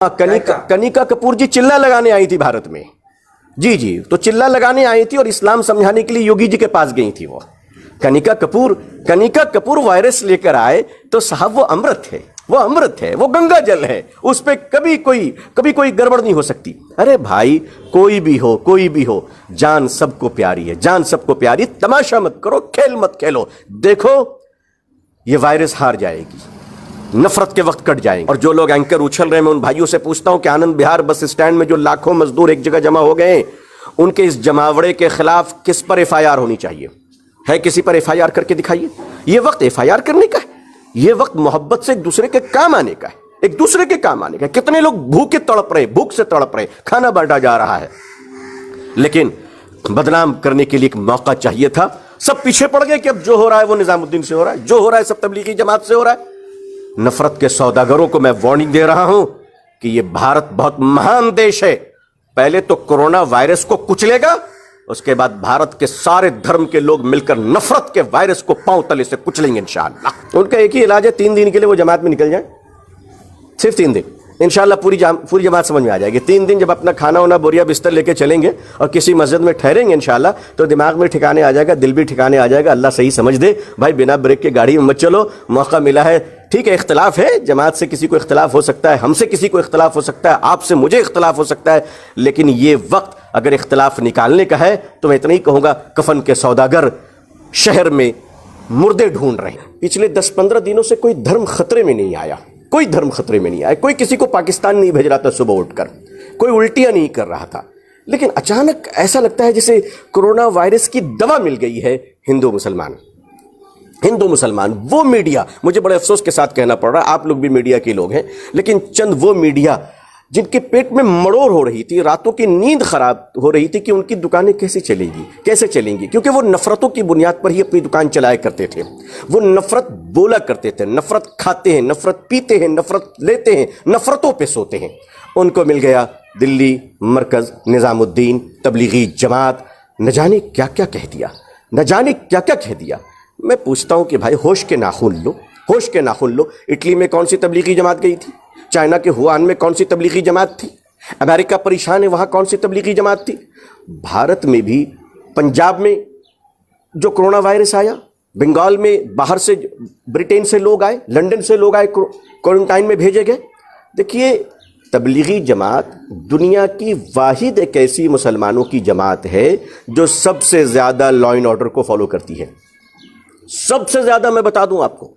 कनिका कपूर जी चिल्ला लगाने आई थी भारत में। जी जी, तो चिल्ला लगाने आई थी और इस्लाम समझाने के लिए योगी जी के पास गई थी वो। कनिका कपूर वायरस लेकर आए तो साहब वो अमृत है, वो अमृत है, वो गंगा जल है, उस पे कभी कोई गड़बड़ नहीं हो सकती। अरे भाई, कोई भी हो, जान सबको प्यारी है, जान सबको प्यारी। तमाशा मत करो, खेल मत खेलो। देखो ये वायरस हार जाएगी, नफरत के वक्त कट जाएंगे। और जो लोग एंकर उछल रहे हैं, मैं उन भाइयों से पूछता हूं कि आनंद विहार बस स्टैंड में जो लाखों मजदूर एक जगह जमा हो गए, उनके इस जमावड़े के खिलाफ किस पर एफआईआर होनी चाहिए? है किसी पर एफआईआर करके दिखाइए। ये वक्त एफआईआर करने का है, ये वक्त मोहब्बत से एक दूसरे के काम आने का है, एक दूसरे के काम आने का है। कितने लोग भूख से तड़प रहे, खाना बांटा जा रहा है, लेकिन बदनाम करने के लिए एक मौका चाहिए था। सब पीछे पड़ गए कि अब जो हो रहा है वो निजामुद्दीन से हो रहा है, जो हो रहा है सब तबलीगी जमात से हो रहा है। नफरत के सौदागरों को मैं वार्निंग दे रहा हूं कि यह भारत बहुत महान देश है। पहले तो कोरोना वायरस को कुचलेगा, उसके बाद भारत के सारे धर्म के लोग मिलकर नफरत के वायरस को पांव तले से कुचलेंगे इंशाअल्लाह। उनका एक ही इलाज है, 3 दिन के लिए वो जमात में निकल जाए, सिर्फ 3 दिन। इंशाअल्लाह पूरी जमात समझ में आ जाएगी। 3 दिन जब अपना खाना वाना बोरिया बिस्तर लेके चलेंगे और किसी मस्जिद में ठहरेंगे इंशाअल्लाह, तो दिमाग में ठिकाने आ जाएगा, दिल भी ठिकाने आ जाएगा। अल्लाह सही समझ दे भाई, बिना ब्रेक के गाड़ी में मत चलो, मौका मिला है। ठीक है, इख्तलाफ है, जमात से किसी को इख्तलाफ हो सकता है, हमसे किसी को इख्तलाफ हो सकता है, आपसे मुझे इख्तलाफ हो सकता है, लेकिन ये वक्त अगर इख्तलाफ निकालने का है तो मैं इतना ही कहूँगा, कफन के सौदागर शहर में मुर्दे ढूंढ रहे हैं। पिछले 10-15 दिनों से कोई धर्म खतरे में नहीं आया, कोई धर्म खतरे में नहीं आया, कोई किसी को पाकिस्तान नहीं भेज रहा था सुबह उठकर, कोई उल्टियां नहीं कर रहा था, लेकिन अचानक ऐसा लगता है जैसे कोरोना वायरस की दवा मिल गई है। हिंदू मुसलमान वो मीडिया, मुझे बड़े अफसोस के साथ कहना पड़ रहा है, आप लोग भी मीडिया के लोग हैं, लेकिन चंद वो मीडिया जिनके पेट में मड़ोर हो रही थी, रातों की नींद खराब हो रही थी कि उनकी दुकानें कैसे चलेंगी, क्योंकि वो नफरतों की बुनियाद पर ही अपनी दुकान चलाया करते थे। वो नफरत बोला करते थे, नफरत खाते हैं, नफरत पीते हैं, नफरत लेते हैं, नफरतों पे सोते हैं। उनको मिल गया दिल्ली मरकज, निजामुद्दीन, तबलीगी जमात, न जाने क्या क्या कह दिया। मैं पूछता हूं कि भाई होश के नाखून लो। इटली में कौन सी तबलीगी जमात गई थी? चाइना के हुआन में कौन सी तबलीगी जमात थी? अमेरिका परेशान है, वहां कौन सी तबलीगी जमात थी? भारत में भी पंजाब में जो कोरोना वायरस आया, बंगाल में बाहर से ब्रिटेन से लोग आए, लंदन से लोग आए, क्वारंटाइन में भेजे गए। देखिए, तबलीगी जमात दुनिया की वाहिद एक ऐसी मुसलमानों की जमात है जो सबसे ज्यादा लॉ एंड ऑर्डर को फॉलो करती है। सबसे ज्यादा मैं बता दूं आपको,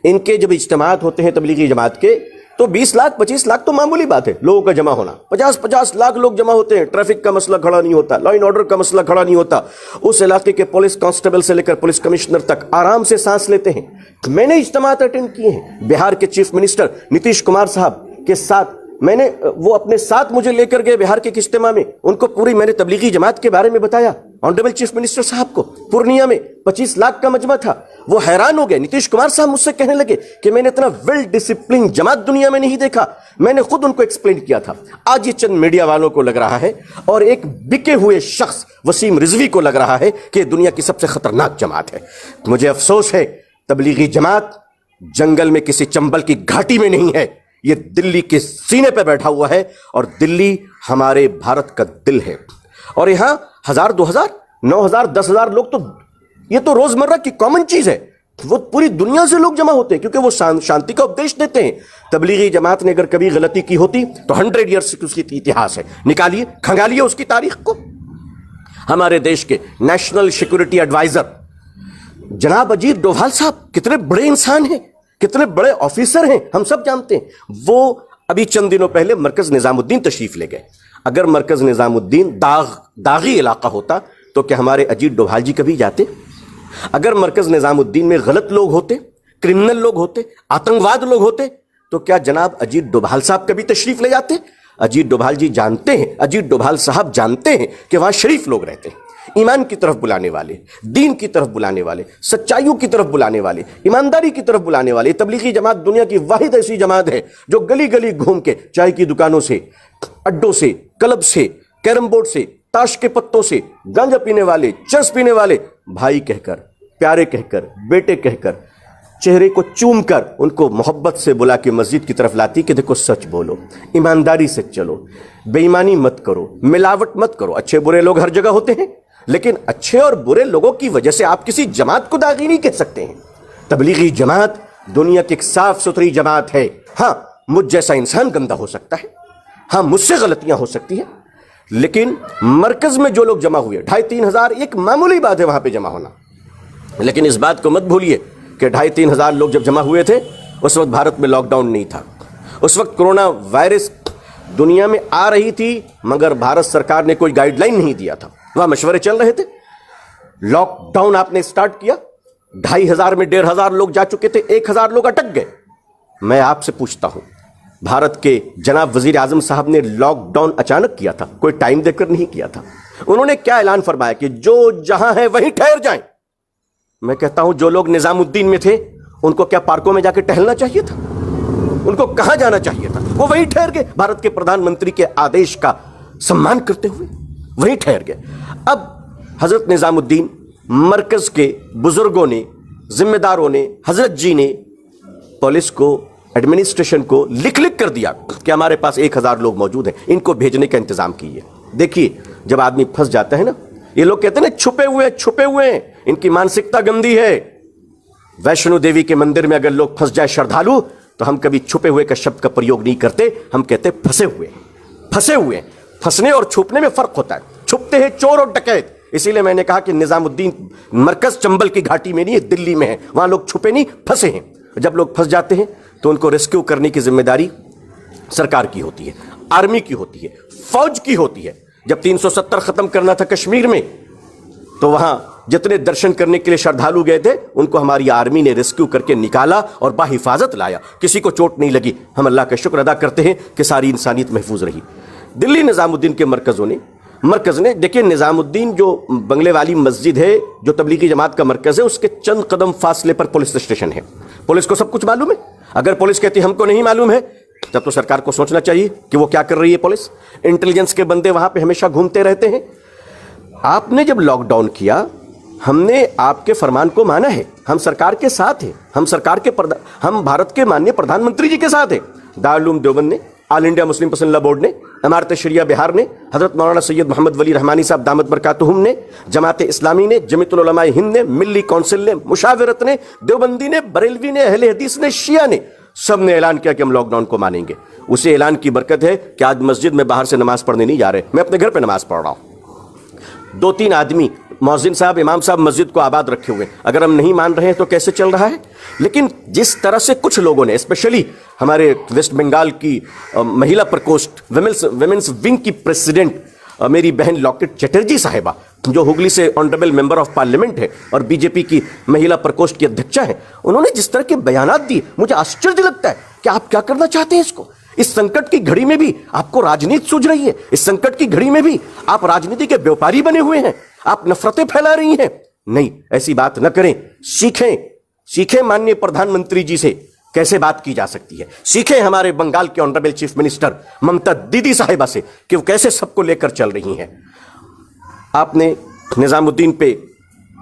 इनके जब इज्तिमात होते हैं तबलीगी जमात के, तो 20 लाख 25 लाख तो मामूली बात है लोगों का जमा होना। 50-50 लाख लोग जमा होते हैं। ट्रैफिक का मसला खड़ा नहीं होता, लॉ एंड ऑर्डर का मसला खड़ा नहीं होता। उस इलाके के पुलिस कांस्टेबल से लेकर पुलिस कमिश्नर तक आराम से सांस लेते हैं। मैंने इज्तिमात अटेंड किए हैं, बिहार के चीफ मिनिस्टर नीतीश कुमार साहब के साथ वो अपने साथ मुझे लेकर गए बिहार के इज्तिमा में। उनको पूरी मैंने तबलीगी जमात के बारे में बताया, ऑनरेबल चीफ मिनिस्टर साहब को। पूर्णिया में 25 लाख का मजमा था, वो हैरान हो गए। नीतीश कुमार साहब मुझसे कहने लगे कि मैंने इतना वेल डिसिप्लिन जमात दुनिया में नहीं देखा। मैंने खुद उनको एक्सप्लेन किया था। आज ये चंद मीडिया वालों को लग रहा है और एक बिके हुए शख्स वसीम रिजवी को लग रहा है कि दुनिया की सबसे खतरनाक जमात है। मुझे अफसोस है, तबलीगी जमात जंगल में किसी चंबल की घाटी में नहीं है, ये दिल्ली के सीने पे बैठा हुआ है। और दिल्ली हमारे भारत का दिल है। और यहां 1000, 2000, 9000, 10,000 लोग, तो ये तो रोजमर्रा की कॉमन चीज है। वो पूरी दुनिया से लोग जमा होते हैं क्योंकि वो शांति का उपदेश देते हैं। तबलीगी जमात ने अगर कभी गलती की होती तो 100 ईयर्स की उसकी इतिहास है, निकालिए, खंगालिए उसकी तारीख को। हमारे देश के नेशनल सिक्योरिटी एडवाइजर जनाब अजीत डोभाल साहब कितने बड़े इंसान हैं, कितने बड़े ऑफिसर हैं, हम सब जानते हैं। वो अभी चंद दिनों पहले मरकज निजामुद्दीन तशरीफ ले गए। अगर मरकज निजामुद्दीन दागी इलाका होता तो क्या हमारे अजीत डोभाल जी कभी जाते? अगर मरकज निजामुद्दीन में गलत लोग होते, क्रिमिनल लोग होते, आतंकवाद लोग होते, तो क्या जनाब अजीत डोभाल साहब कभी तशरीफ ले जाते? अजीत डोभाल जी जानते हैं, अजीत डोभाल साहब जानते हैं कि वहां शरीफ लोग रहते हैं, ईमान की तरफ बुलाने वाले, दीन की तरफ बुलाने वाले, सच्चाइयों की तरफ बुलाने वाले, ईमानदारी की तरफ बुलाने वाले। तबलीगी जमात दुनिया की वाहिद ऐसी जमात है जो गली गली घूम के चाय की दुकानों से, अड्डों से, क्लब से, कैरम बोर्ड से, ताश के पत्तों से, गांजा पीने वाले, चरस पीने वाले भाई कहकर, प्यारे कहकर, बेटे कहकर चेहरे को चूम कर उनको मोहब्बत से बुला के मस्जिद की तरफ लाती कि देखो सच बोलो, ईमानदारी से चलो, बेईमानी मत करो, मिलावट मत करो। अच्छे बुरे लोग हर जगह होते हैं, लेकिन अच्छे और बुरे लोगों की वजह से आप किसी जमात को दागी नहीं कह सकते हैं। तबलीगी जमात दुनिया की एक साफ सुथरी जमात है। हाँ, मुझ जैसा इंसान गंदा हो सकता है, हाँ मुझसे गलतियां हो सकती हैं, लेकिन मरकज में जो लोग जमा हुए 2,500-3 हजार, एक मामूली बात है वहां पे जमा होना। लेकिन इस बात को मत भूलिए कि 2,500-3 हजार लोग जब जमा हुए थे, उस वक्त भारत में लॉकडाउन नहीं था। उस वक्त कोरोना वायरस दुनिया में आ रही थी, मगर भारत सरकार ने कोई गाइडलाइन नहीं दिया था। वहां मशवरे चल रहे थे। लॉकडाउन आपने स्टार्ट किया, 2,500 में 1,500 लोग जा चुके थे, 1,000 लोग अटक गए। मैं आपसे पूछता हूं, भारत के जनाब वजीर आजम साहब ने लॉकडाउन अचानक किया था, कोई टाइम देकर नहीं किया था। उन्होंने क्या ऐलान फरमाया कि जो जहां है वहीं ठहर जाएं। मैं कहता हूं, जो लोग निजामुद्दीन में थे उनको क्या पार्कों में जाकर टहलना चाहिए था? उनको कहां जाना चाहिए था? वो वहीं ठहर गए, भारत के प्रधानमंत्री के आदेश का सम्मान करते हुए वहीं ठहर गए। अब हजरत निजामुद्दीन, मरकज के बुजुर्गों ने, जिम्मेदारों ने, हजरत जी ने पुलिस को, एडमिनिस्ट्रेशन को लिख कर दिया कि हमारे पास 1,000 लोग मौजूद हैं, इनको भेजने का इंतजाम कीजिए। देखिए, जब आदमी फंस जाता है ना, ये लोग कहते हैं ना छुपे हुए हैं, इनकी मानसिकता गंदी है। वैष्णो देवी के मंदिर में अगर लोग फंस जाए श्रद्धालु, तो हम कभी छुपे हुए का शब्द का प्रयोग नहीं करते, हम कहते फंसे हुए। फंसने और छुपने में फर्क होता है। छुपते हैं चोर और डकैत। इसीलिए मैंने कहा कि निजामुद्दीन मरकज चंबल की घाटी में नहीं है, दिल्ली में है। वहां लोग छुपे नहीं, फंसे हैं। जब लोग फंस जाते हैं तो उनको रेस्क्यू करने की जिम्मेदारी सरकार की होती है, आर्मी की होती है, फौज की होती है। जब 370 खत्म करना था कश्मीर में, तो वहां जितने दर्शन करने के लिए श्रद्धालु गए थे, उनको हमारी आर्मी ने रेस्क्यू करके निकाला और बाहिफाजत लाया। किसी को चोट नहीं लगी। हम अल्लाह का शुक्र अदा करते हैं कि सारी इंसानियत महफूज रही। दिल्ली निजामुद्दीन के मरकज ने देखिए, निजामुद्दीन जो बंगले वाली मस्जिद है, जो तबलीगी जमात का मरकज है, उसके चंद कदम फासले पर पुलिस स्टेशन है। पुलिस को सब कुछ मालूम है। अगर पुलिस कहती हमको नहीं मालूम है, तब तो सरकार को सोचना चाहिए कि वो क्या कर रही है। पुलिस, इंटेलिजेंस के बंदे वहां पे हमेशा घूमते रहते हैं। आपने जब लॉकडाउन किया, हमने आपके फरमान को माना है। हम सरकार के साथ हैं, हम भारत के माननीय प्रधानमंत्री जी के साथ हैं। दारुल उलूम देवबंद ने, all India Muslim personal law board ने, इमारत शरिया बिहार ने, हजरत मौलाना सैयद मोहम्मद वली रहमानी साहब दामत बरकातुहुम ने, जमात इस्लामी ने, जमीयतुल उलमा हिंद ने, मिल्ली काउंसिल ने, मुशावरत ने, देवबंदी ने, बरेलवी ने, अहले हदीस ने, शिया ने, सब ने ऐलान किया कि हम लॉकडाउन को मानेंगे। उसे ऐलान की बरकत है कि आज मस्जिद में बाहर से नमाज पढ़ने नहीं जा रहे। मैं अपने घर पे नमाज पढ़ रहा हूं। 2-3 आदमी, मौज़िन साहब, इमाम साहब मस्जिद को आबाद रखे हुए। अगर हम नहीं मान रहे हैं तो कैसे चल रहा है? लेकिन जिस तरह से कुछ लोगों ने, स्पेशली हमारे वेस्ट बंगाल की महिला प्रकोष्ठ, विमेंस विंग की प्रेसिडेंट मेरी बहन लॉकेट चटर्जी साहिबा, जो हुगली से ऑनरेबल मेंबर ऑफ पार्लियामेंट है और बीजेपी की महिला प्रकोष्ठ की अध्यक्षा है, उन्होंने जिस तरह के बयानात दिए, मुझे आश्चर्य लगता है कि आप क्या करना चाहते हैं इसको। इस संकट की घड़ी में भी आपको राजनीति सूझ रही है। इस संकट की घड़ी में भी आप राजनीति के व्यापारी बने हुए हैं। आप नफरतें फैला रही हैं। नहीं, ऐसी बात न करें। सीखें माननीय प्रधानमंत्री जी से कैसे बात की जा सकती है। सीखें हमारे बंगाल के ऑनरेबल चीफ मिनिस्टर ममता दीदी साहिबा से कि वो कैसे सबको लेकर चल रही हैं। आपने निजामुद्दीन पे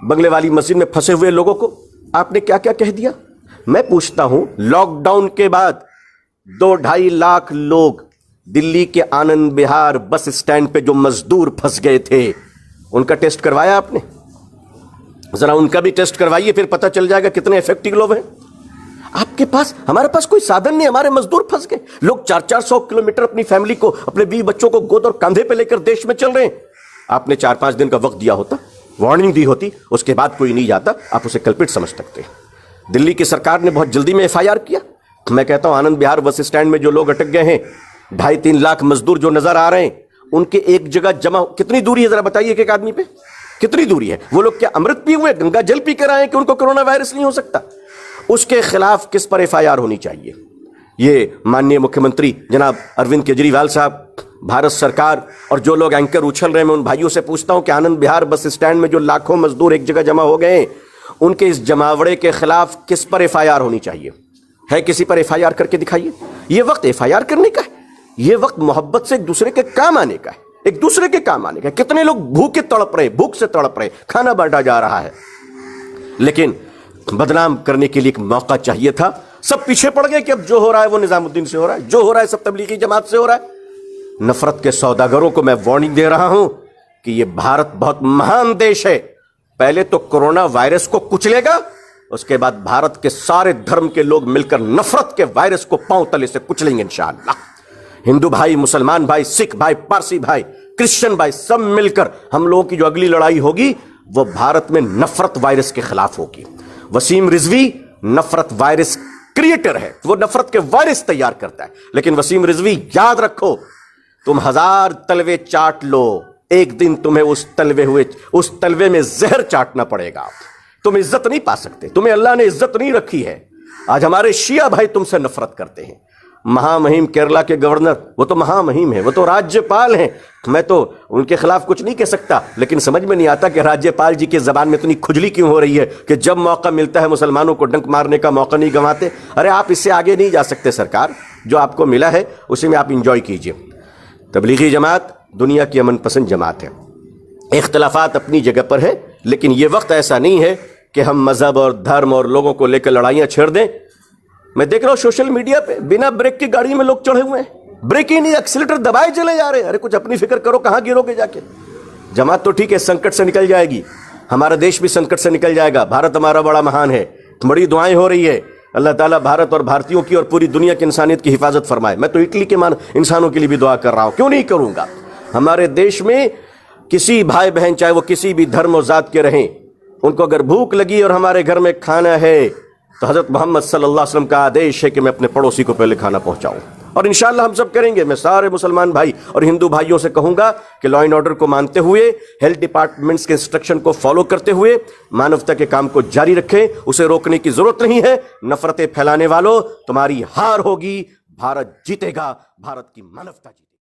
बंगले वाली मस्जिद में फंसे हुए लोगों को आपने क्या क्या कह दिया। मैं पूछता हूं, लॉकडाउन के बाद 2-2.5 लाख लोग दिल्ली के आनंद विहार बस स्टैंड पे जो मजदूर फंस गए थे, उनका टेस्ट करवाया आपने? जरा उनका भी टेस्ट करवाइए, फिर पता चल जाएगा कितने इफेक्टिव लोग हैं आपके पास। हमारे पास कोई साधन नहीं, हमारे मजदूर फंस गए। लोग 400-400 किलोमीटर अपनी फैमिली को, अपने 20 बच्चों को गोद और कंधे पे लेकर देश में चल रहे हैं। आपने 4-5 दिन का वक्त दिया होता, वार्निंग दी होती, उसके बाद कोई नहीं जाता, आप उसे कल्पित समझ सकते हैं। दिल्ली की सरकार ने बहुत जल्दी में FIR किया। मैं कहता हूं, आनंद विहार बस स्टैंड में जो लोग अटक गए हैं, 2.5-3 लाख मजदूर जो नजर आ रहे हैं, उनके एक जगह जमा, कितनी दूरी है जरा बताइए एक आदमी पे, कितनी दूरी है? वो लोग क्या अमृत पी हुए, गंगा जल पी कर आए कि उनको कोरोना वायरस नहीं हो सकता? उसके खिलाफ किस पर FIR होनी चाहिए? ये माननीय मुख्यमंत्री जनाब अरविंद केजरीवाल साहब, भारत सरकार और जो लोग एंकर उछल रहे हैं, मैं उन भाइयों से पूछता हूं कि आनंद विहार बस स्टैंड में जो लाखों मजदूर एक जगह जमा हो गए, उनके इस जमावड़े के खिलाफ किस पर FIR होनी चाहिए? है किसी पर FIR करके दिखाइए। ये वक्त FIR करने का है, ये वक्त मोहब्बत से एक दूसरे के काम आने का है, एक दूसरे के काम आने का है। कितने लोग भूख से तड़प रहे, खाना बांटा जा रहा है, लेकिन بدनाम करने के लिए एक मौका चाहिए था। सब पीछे पड़ गए कि अब जो हो रहा है वो निजामुद्दीन से हो रहा है, जो हो रहा है सब तबलीगी जमात से हो रहा है। नफरत के सौदागरों को मैं वार्निंग दे रहा हूं कि ये भारत बहुत महान देश है। पहले तो कोरोना वायरस को कुचलेगा, उसके बाद भारत के सारे धर्म के लोग मिलकर नफरत के वायरस को पांव तले से कुचलेंगे इंशाअल्लाह। हिंदू भाई, मुसलमान भाई, सिख भाई, पारसी भाई, क्रिश्चियन भाई, सब मिलकर हम लोगों की जो अगली लड़ाई होगी वो भारत में नफरत वायरस के खिलाफ होगी। वसीम रिजवी नफरत वायरस क्रिएटर है, वो नफरत के वायरस तैयार करता है। लेकिन वसीम रिजवी याद रखो, तुम 1000 तलवे चाट लो, एक दिन तुम्हें उस तलवे में जहर चाटना पड़ेगा। तुम इज्जत नहीं पा सकते, तुम्हें अल्लाह ने इज्जत नहीं रखी है। आज हमारे शिया भाई तुमसे नफरत करते हैं। महामहिम केरला के गवर्नर, वो तो महामहिम है, वो तो राज्यपाल हैं। मैं तो उनके खिलाफ कुछ नहीं कह सकता, लेकिन समझ में नहीं आता कि राज्यपाल जी की जबान में इतनी खुजली क्यों हो रही है कि जब मौका मिलता है मुसलमानों को डंक मारने का मौका नहीं गंवाते। अरे आप इससे आगे नहीं जा सकते सरकार, जो आपको मिला है उसी में आप इंजॉय कीजिए। तबलीगी जमात दुनिया की अमन पसंद जमात है, इख्तलाफात अपनी जगह पर है, लेकिन ये वक्त ऐसा नहीं है कि हम मजहब और धर्म और लोगों को लेकर लड़ाइयां छेड़ दें। मैं देख रहा हूं सोशल मीडिया पे बिना ब्रेक की गाड़ी में लोग चढ़े हुए हैं, ब्रेक ही नहीं, एक्सीलेटर दबाए चले जा रहे हैं। अरे कुछ अपनी फिक्र करो, कहां गिरोगे जाके। जमात तो ठीक है, संकट से निकल जाएगी, हमारा देश भी संकट से निकल जाएगा। भारत हमारा बड़ा महान है, बड़ी दुआएं हो रही है। अल्लाह ताला भारत और भारतीयों की और पूरी दुनिया की इंसानियत की हिफाजत फरमाए। मैं तो इटली के इंसानों के लिए भी दुआ कर रहा हूं, क्यों नहीं करूंगा। हमारे देश में किसी भाई बहन, चाहे वो किसी भी धर्म और जात के रहें, उनको अगर भूख लगी और हमारे घर में खाना है तो हजरत मोहम्मद सल्लल्लाहु अलैहि वसल्लम का आदेश है कि मैं अपने पड़ोसी को पहले खाना पहुंचाऊं, और इंशाअल्लाह हम सब करेंगे। मैं सारे मुसलमान भाई और हिंदू भाइयों से कहूंगा कि लॉ एंड ऑर्डर को मानते हुए, हेल्थ डिपार्टमेंट्स के इंस्ट्रक्शन को फॉलो करते हुए मानवता के काम को जारी रखें। उसे रोकने की जरूरत नहीं है। नफरतें फैलाने वालों, तुम्हारी हार होगी, भारत जीतेगा, भारत की मानवता जीतेगी।